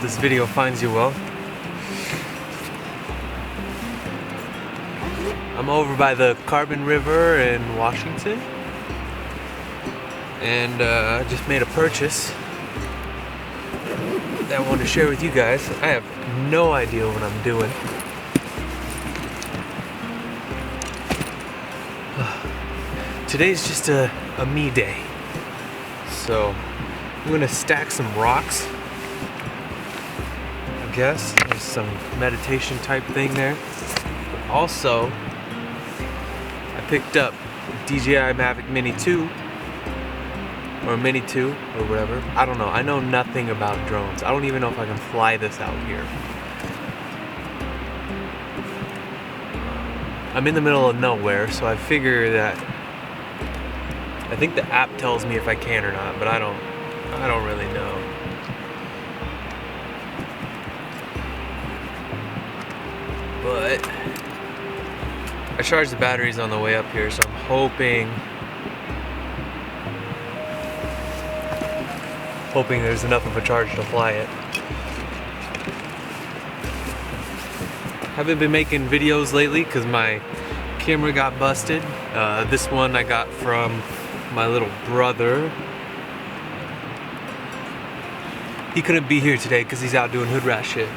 this video finds you well. I'm over by the Carbon River in Washington, and I just made a purchase that I wanted to share with you guys. I have no idea what I'm doing. Today's just a me day. So I'm gonna stack some rocks, I guess. There's some meditation type thing there. But also, I picked up DJI Mavic Mini 2, or Mini 2, or whatever. I don't know. I know nothing about drones. I don't even know if I can fly this out here. I'm in the middle of nowhere, so I figure that I think the app tells me if I can or not, but I don't really know. But I charged the batteries on the way up here, so I'm hoping there's enough of a charge to fly it. Haven't been making videos lately because my camera got busted. This one I got from my little brother. He couldn't be here today because he's out doing hood rat shit.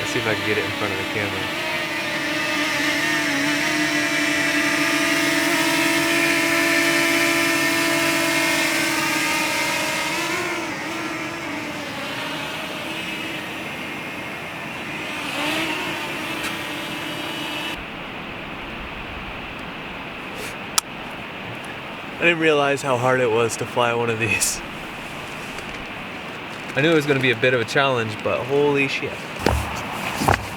See if I can get it in front of the camera. I didn't realize how hard it was to fly one of these. I knew it was going to be a bit of a challenge, but holy shit.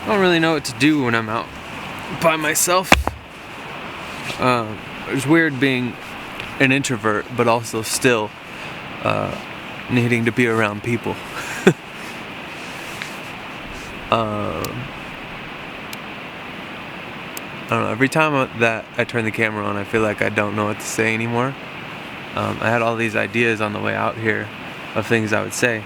I don't really know what to do when I'm out by myself. It's weird being an introvert, but also still needing to be around people. I don't know, every time that I turn the camera on, I feel like I don't know what to say anymore. I had all these ideas on the way out here of things I would say.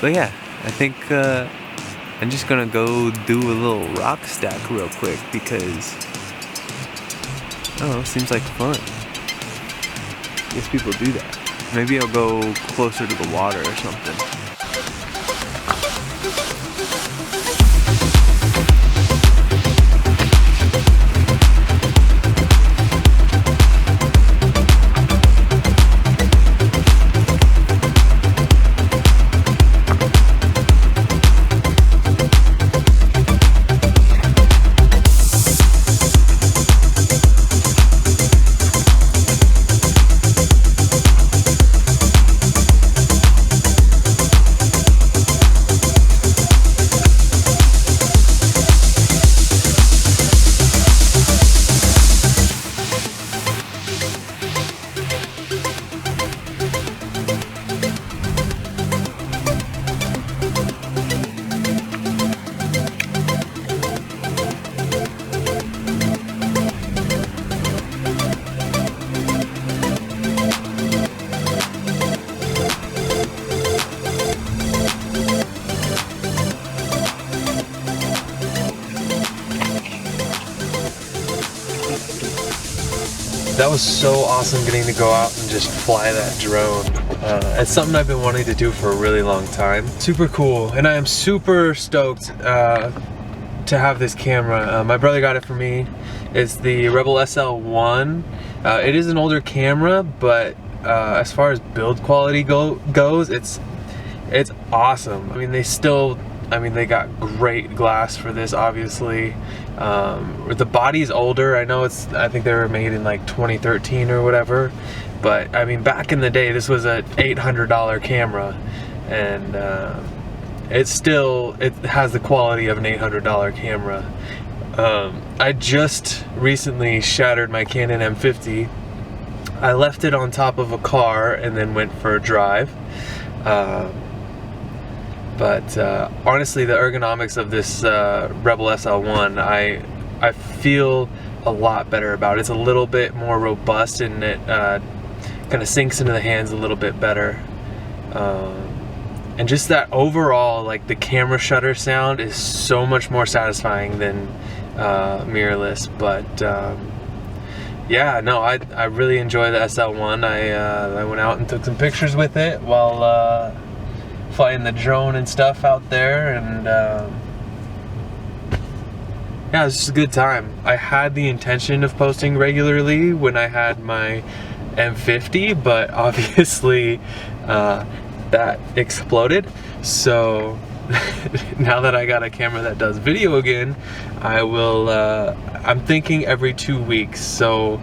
But yeah, I think I'm just gonna go do a little rock stack real quick because, I don't know, it seems like fun. I guess people do that. Maybe I'll go closer to the water or something. That was so awesome getting to go out and just fly that drone. It's something I've been wanting to do for a really long time. Super cool, and I am super stoked to have this camera. My brother got it for me. It's the Rebel SL1. It is an older camera, but as far as build quality goes, it's awesome. I mean, they still I mean, they got great glass for this, obviously. The body's older. I know I think they were made in like 2013 or whatever. But I mean, back in the day, this was an $800 camera, and it has the quality of an $800 camera. I just recently shattered my Canon M50. I left it on top of a car and then went for a drive. But honestly, the ergonomics of this Rebel SL1, I feel a lot better about it. It's a little bit more robust, and it kind of sinks into the hands a little bit better. And just that overall, like, the camera shutter sound is so much more satisfying than mirrorless. But yeah, no, I really enjoy the SL1. I went out and took some pictures with it while flying the drone and stuff out there, and yeah, it was just a good time. I had the intention of posting regularly when I had my M50, but obviously that exploded. So now that I got a camera that does video again, I will I'm thinking every 2 weeks. So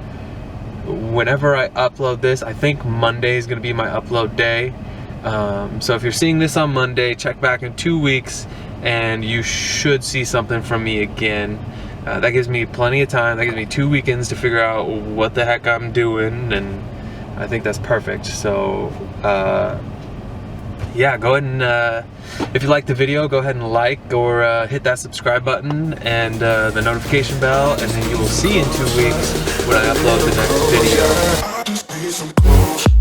whenever I upload this, I think Monday is gonna be my upload day. So if you're seeing this on Monday, check back in 2 weeks and you should see something from me again. That gives me plenty of time. That gives me 2 weekends to figure out what the heck I'm doing, and I think that's perfect. So yeah, go ahead and if you like the video, go ahead and like or hit that subscribe button and the notification bell, and then you will see in 2 weeks when I upload the next video.